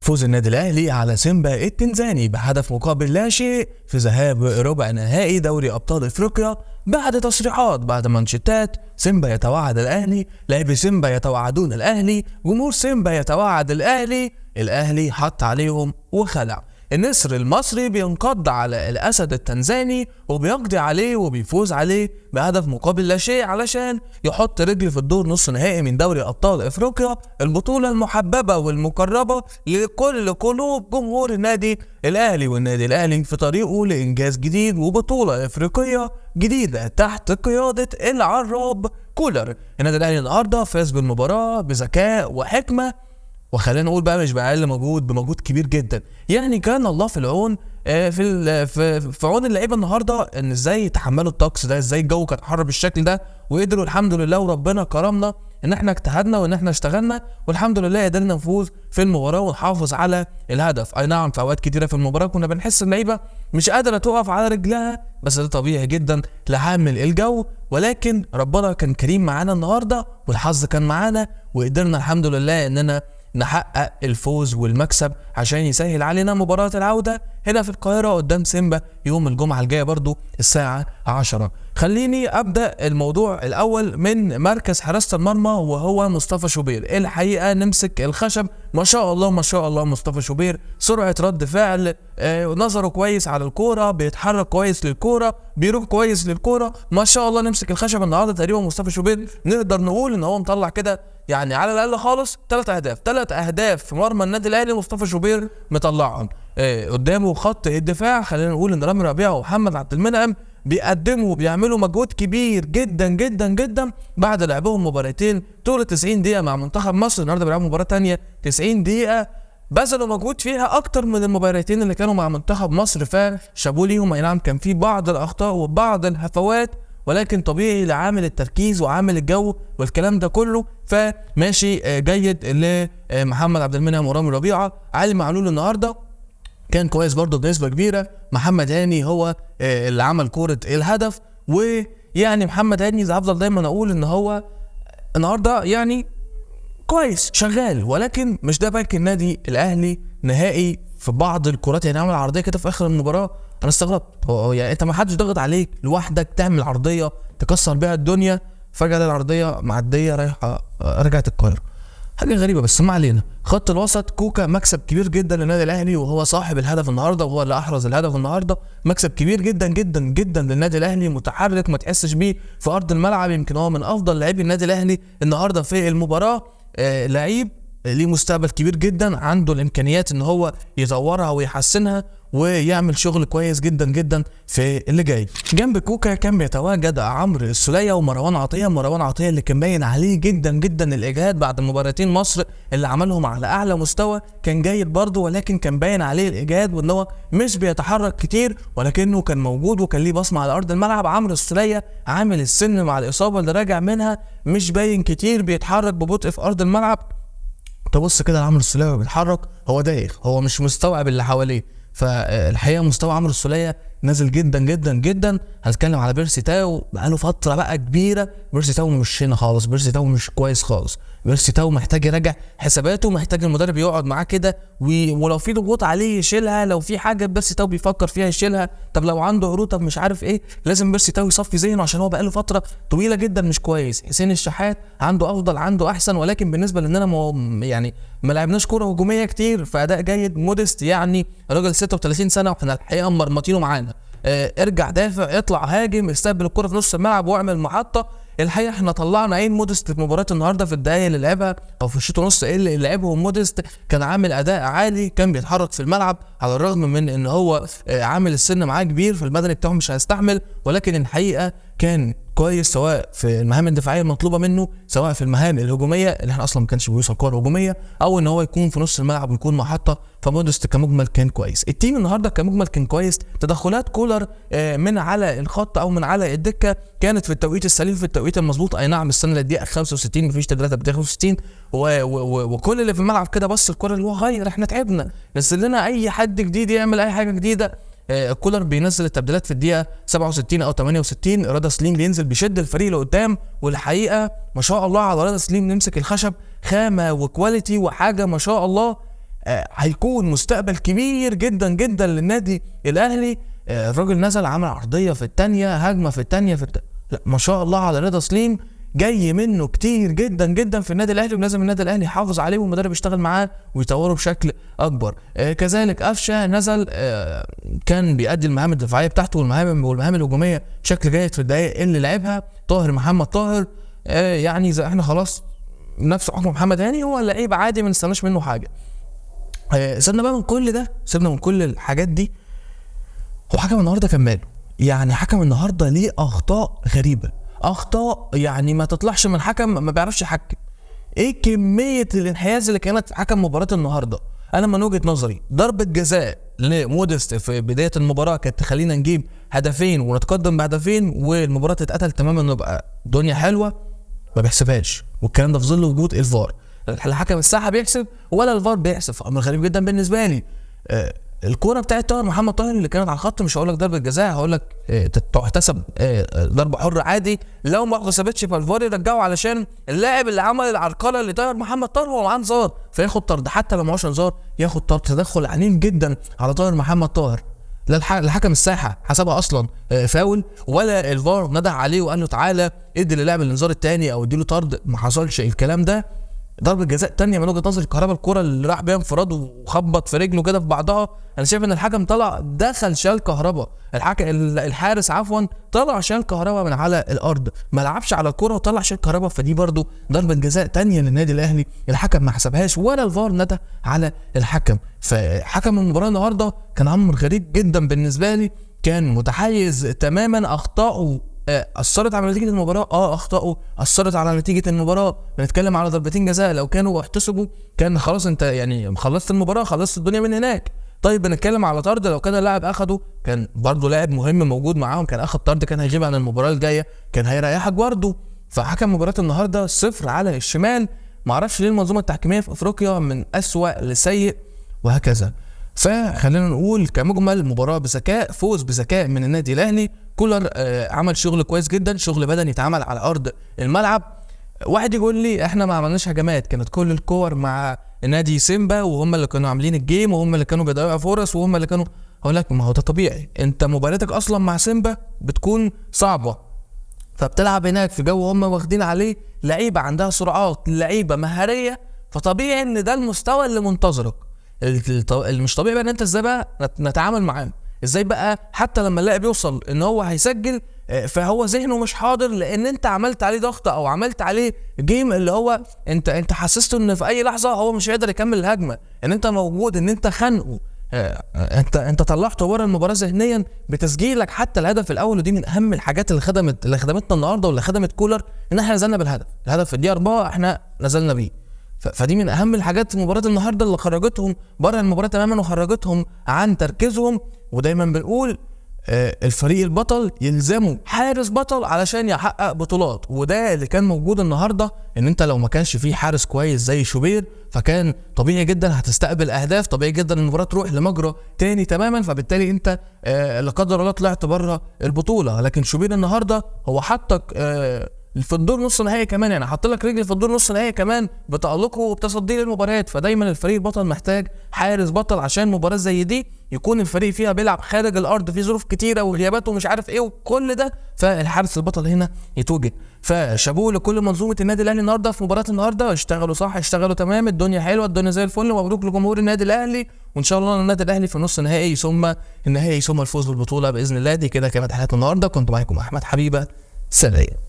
فوز النادي الاهلي على سيمبا التنزاني بهدف مقابل لا شيء في ذهاب ربع نهائي دوري ابطال افريقيا بعد تصريحات بعد مانشيتات. سيمبا يتوعد الاهلي، لاعبي سيمبا يتوعدون الاهلي، جمهور سيمبا يتوعد الاهلي حط عليهم وخلع. النسر المصري بينقض على الاسد التنزاني وبيقضي عليه وبيفوز عليه بهدف مقابل لا شيء علشان يحط رجل في الدور نص نهائي من دوري ابطال افريقيا، البطوله المحببه والمقربه لكل قلوب جمهور النادي الاهلي. والنادي الاهلي في طريقه لانجاز جديد وبطوله افريقيه جديده تحت قياده العراب كولر. النادي الاهلي النهارده فاز بالمباراه بذكاء وحكمه، وخلينا نقول بقى مش بأقل مجهود، بمجهود كبير جدا. يعني كان الله في العون في عون اللعيبه النهارده ان ازاي يتحملوا الطقس ده، ازاي الجو كان حر بالشكل ده، وقدروا الحمد لله وربنا كرمنا ان احنا اجتهدنا وان احنا اشتغلنا والحمد لله قدرنا نفوز في المباراه ونحافظ على الهدف. اي نعم في اوقات كتيره في المباراه كنا بنحس اللعيبه مش قادره تقف على رجلها، بس ده طبيعي جدا لحامل الجو، ولكن ربنا كان كريم معانا النهارده والحظ كان معانا وقدرنا الحمد لله اننا نحقق الفوز والمكسب عشان يسهل علينا مباراة العودة هنا في القاهرة قدام سيمبا يوم الجمعة الجاية برضو الساعة 10. خليني أبدأ الموضوع الأول من مركز حراسة المرمى وهو مصطفى شوبير. الحقيقة نمسك الخشب، ما شاء الله ما شاء الله مصطفى شوبير، سرعة رد فعل، نظره كويس على الكورة، بيتحرك كويس للكورة، بيروح كويس للكورة، ما شاء الله. نمسك الخشب النهارده تقريبا مصطفى شوبير نقدر نقول ان هو مطلع كده يعني على الاقل خالص 3 اهداف في مرمى النادي الاهلي مصطفى شوبير مطلعهم. قدامه خط الدفاع خلينا نقول ان رامي ربيعه ومحمد عبد المنعم بيقدموا وبيعملوا مجهود كبير جدا جدا جدا بعد لعبهم مباراتين طول 90 دقيقه مع منتخب مصر. النهارده بيلعبوا مباراه ثانيه 90 دقيقه بذلوا مجهود فيها اكتر من المباراتين اللي كانوا مع منتخب مصر، فشابوا ليهم. اي نعم كان في بعض الاخطاء وبعض الهفوات، ولكن طبيعي لعامل التركيز وعامل الجو والكلام ده كله، فماشي جيد لمحمد عبد المنعم ورامي ربيعه. علي معلول النهارده كان كويس برضه بنسبه كبيره. محمد هاني هو اللي عمل كوره الهدف، ويعني محمد هاني هفضل دايما اقول ان هو النهارده يعني كويس شغال، ولكن مش ده باك النادي الاهلي نهائي. في بعض الكرات يعني عمل عرضيه كده في اخر المباراه انا استغربت، هو يعني انت ما حدش ضغط عليك لوحدك تعمل عرضيه تكسر بيها الدنيا، فجاه العرضيه معديه رايحه رجعت القاهره، حاجه غريبه. بس ما علينا. خط الوسط كوكا مكسب كبير جدا للنادي الاهلي وهو صاحب الهدف النهارده وهو اللي احرز الهدف النهارده، مكسب كبير جدا جدا جدا للنادي الاهلي، متحرك ما تحسش بيه في ارض الملعب. يمكن هو من افضل لاعبي النادي الاهلي النهارده في المباراه. لعيب ليه مستقبل كبير جدا، عنده الامكانيات ان هو يطورها ويحسنها ويعمل شغل كويس جدا جدا في اللي جاي. جنب كوكا كان بيتواجد عمرو السولية ومروان عطية اللي كان باين عليه جدا جدا الاجهاد بعد مباراتين مصر اللي عملهم على اعلى مستوى، كان جيد برضه ولكن كان باين عليه الاجهاد وان هو مش بيتحرك كتير، ولكنه كان موجود وكان ليه بصمه على ارض الملعب. عمرو السولية عامل السن مع الاصابه اللي راجع منها، مش باين كتير، بيتحرك ببطء في ارض الملعب. تبص كده لعمرو السولية بيتحرك هو دايخ، هو مش مستوعب اللي حواليه. فالحقيقه مستوى عمرو السولية نازل جدا جدا جدا. هنتكلم على بيرسي تاو بقاله فتره بقى كبيره، بيرسي تاو مش هنا خالص، بيرسي تاو مش كويس خالص، بيرسي تاو محتاج يراجع حساباته، محتاج المدرب يقعد معاه كده ولو في ضغوط عليه يشيلها، لو في حاجه بيرسي تاو بيفكر فيها يشيلها، طب لو عنده عروض طب مش عارف ايه، لازم بيرسي تاو يصفي ذهنه عشان هو بقاله فتره طويله جدا مش كويس. حسين الشحات عنده افضل عنده احسن، ولكن بالنسبه لاننا يعني ما لعبناش كوره هجوميه كتير فاداء جيد. موديست يعني راجل 36 سنه واحنا الحقيقه مرمطينه معانا، ارجع دافع اطلع هاجم استقبل الكرة في نص الملعب واعمل محطة. الحقيقة احنا طلعنا عين موديست في مباراة النهاردة في الدقايق اللي لعبها او في الشوط ونص اللي لعبهم. موديست كان عامل اداء عالي، كان بيتحرك في الملعب على الرغم من ان هو عامل السن معاه كبير فالبدني بتاعه مش هيستحمل، ولكن الحقيقة كان كويس سواء في المهام الدفاعيه المطلوبه منه سواء في المهام الهجوميه اللي احنا اصلا ما كانش بيوصل كوره هجوميه، او ان هو يكون في نص الملعب ويكون محطه. فموديست كمجمل كان كويس. التيم النهارده كمجمل كان كويس. تدخلات كولر من على الخط او من على الدكه كانت في التوقيت السليم في التوقيت المظبوط. اي نعم السنه الدقيقه 65 مفيش تغييرات بدقيقه 65 وكل اللي في الملعب كده بص الكوره اللي هو غير، احنا تعبنا، نزل لنا اي حد جديد يعمل اي حاجه جديده. كولر بينزل التبديلات في الدقيقه 67 او 68. رضا سليم بينزل بيشد الفريق لقدام، والحقيقه ما شاء الله على رضا سليم، نمسك الخشب خامه وكواليتي وحاجه ما شاء الله. هيكون مستقبل كبير جدا جدا للنادي الاهلي. الراجل نزل عمل عرضيه في الثانيه، هجمه في الثانيه لا ما شاء الله على رضا سليم، جاي منه كتير جدا جدا في النادي الاهلي، ولازم النادي الاهلي يحافظ عليه والمدرب يشتغل معاه ويطوره بشكل اكبر. كذلك قفشه نزل، كان بيأدي المهام الدفاعيه بتاعته والمهام الهجوميه بشكل جيد في الدقائق اللي لعبها. طاهر محمد طاهر يعني زي احنا خلاص نفس حكم محمد هاني، هو لعيب عادي ما نستناش منه حاجه. سيبنا بقى من كل ده، سيبنا من كل الحاجات دي. هو حكم النهارده كان ماله؟ يعني حكم النهارده ليه اخطاء غريبه، اخطاء يعني ما تطلعش من حكم ما بيعرفش يحكم. ايه كميه الانحياز اللي كانت في حكم مباراه النهارده؟ انا من وجهه نظري ضربه جزاء لمودست في بدايه المباراه كانت تخلينا نجيب هدفين ونتقدم بهدفين والمباراه تتقتل تماما ونبقى الدنيا حلوه، ما بيحسبهاش، والكلام ده في ظل وجود الفار. الحكم الساحه بيحسب ولا الفار بيحسب، امر غريب جدا بالنسبه لي. الكوره بتاعت طاهر محمد طاهر اللي كانت على الخط، مش هقول لك ضربه جزاء، هقول لك تحتسب ضربه حره عادي، لو ما حسبتش فالفار يرجعه علشان اللاعب اللي عمل العرقله اللي طاهر محمد طاهر هو معاه انذار فياخد طرد، حتى لو معهوش انذار ياخد طرد. تدخل عنيف جدا على طاهر محمد طاهر. لا الحكم الساحه حسبها اصلا فاول، ولا الفار نده عليه وقال له تعالى ادي للاعب الانذار الثاني او اديله طرد، ما حصلش الكلام ده. ضربه جزاء تانية من وجهه نظري كهربا، الكره اللي راح بيها انفراد وخبط في رجله كده في بعضها، انا شايف ان الحكم طلع دخل شال كهربا، الحارس عفوا طلع شال كهربا من على الارض، ما لعبش على الكره وطلع شال كهربا، فدي برضو ضربه جزاء تانية للنادي الاهلي، الحكم ما حسبهاش ولا الفار ندى على الحكم. فحكم المباراه النهارده كان امر غريب جدا بالنسبه لي، كان متحيز تماما، اخطائه اثرت على نتيجه المباراه، اخطائه اثرت على نتيجه المباراه. بنتكلم على ضربتين جزاء لو كانوا احتسبوا كان خلاص انت يعني خلصت المباراه، خلصت الدنيا من هناك. طيب بنتكلم على طرد، لو كان اللاعب اخده كان برضه لاعب مهم موجود معاهم، كان اخد طرد كان هيجيب عن المباراه الجايه، كان هيريحك برضه. فحكم مباراه النهارده صفر على الشمال، معرفش ليه المنظومه التحكيميه في افريقيا من اسوأ لسيء وهكذا. فخلينا نقول كمجمل مباراه بذكاء، فوز بذكاء من النادي الاهلي. كولر عمل شغل كويس جدا، شغل بدني اتعمل على ارض الملعب. واحد يقول لي احنا ما عملناش هجمات، كانت كل الكور مع نادي سيمبا وهم اللي كانوا عاملين الجيم وهم اللي كانوا بيضيعوا فرص وهم اللي كانوا، هقول لك ما هو ده طبيعي، انت مباراتك اصلا مع سيمبا بتكون صعبه، فبتلعب هناك في جو هم واخدين عليه لعيبه عندها سرعات، لعيبه مهاريه، فطبيعي ان ده المستوى اللي منتظرك. اللي مش طبيعي بقى ان انت ازاي بقى نتعامل معاه، ازاي بقى حتى لما اللاعب يوصل ان هو هيسجل فهو ذهنه مش حاضر، لان انت عملت عليه ضغط او عملت عليه جيم اللي هو انت حسسته ان في اي لحظه هو مش هيقدر يكمل الهجمه، ان انت موجود، ان انت خانقه، انت طلعته بره المباراه ذهنيا بتسجيلك حتى الهدف الاول. ودي من اهم الحاجات اللي خدمتنا النهارده واللي خدمت كولر، ان احنا نزلنا بالهدف، الهدف في الدقيقه 4 احنا نزلنا بيه. فدي من اهم الحاجات في مباراه النهارده اللي خرجتهم بره المباراه تماما وخرجتهم عن تركيزهم. ودايما بنقول الفريق البطل يلزمه حارس بطل علشان يحقق بطولات، وده اللي كان موجود النهارده، ان انت لو ما كانش فيه حارس كويس زي شوبير فكان طبيعي جدا هتستقبل اهداف، طبيعي جدا المباراه تروح لمجرى تاني تماما، فبالتالي انت لا قدر الله طلعت بره البطوله. لكن شوبير النهارده هو حطك في الدور نص نهائي كمان، يعني حط لك رجل في الدور نص نهائي كمان بتألقه وبتصديه للمباريات. فدايما الفريق البطل محتاج حارس بطل عشان مباراه زي دي يكون الفريق فيها بيلعب خارج الارض في ظروف كتيره وغيابات ومش عارف ايه وكل ده، فالحارس البطل هنا يتوجد. فشابوه لكل منظومه النادي الاهلي النهارده في مباراه النهارده، اشتغلوا صح، اشتغلوا تمام، الدنيا حلوه، الدنيا زي الفل. ومبروك لجمهور النادي الاهلي، وان شاء الله النادي الاهلي في نص نهائي ثم النهائي ثم الفوز بالبطوله باذن الله. دي كده كانت حلقه النهارده، كنت معاكم احمد حبيبه، سلام.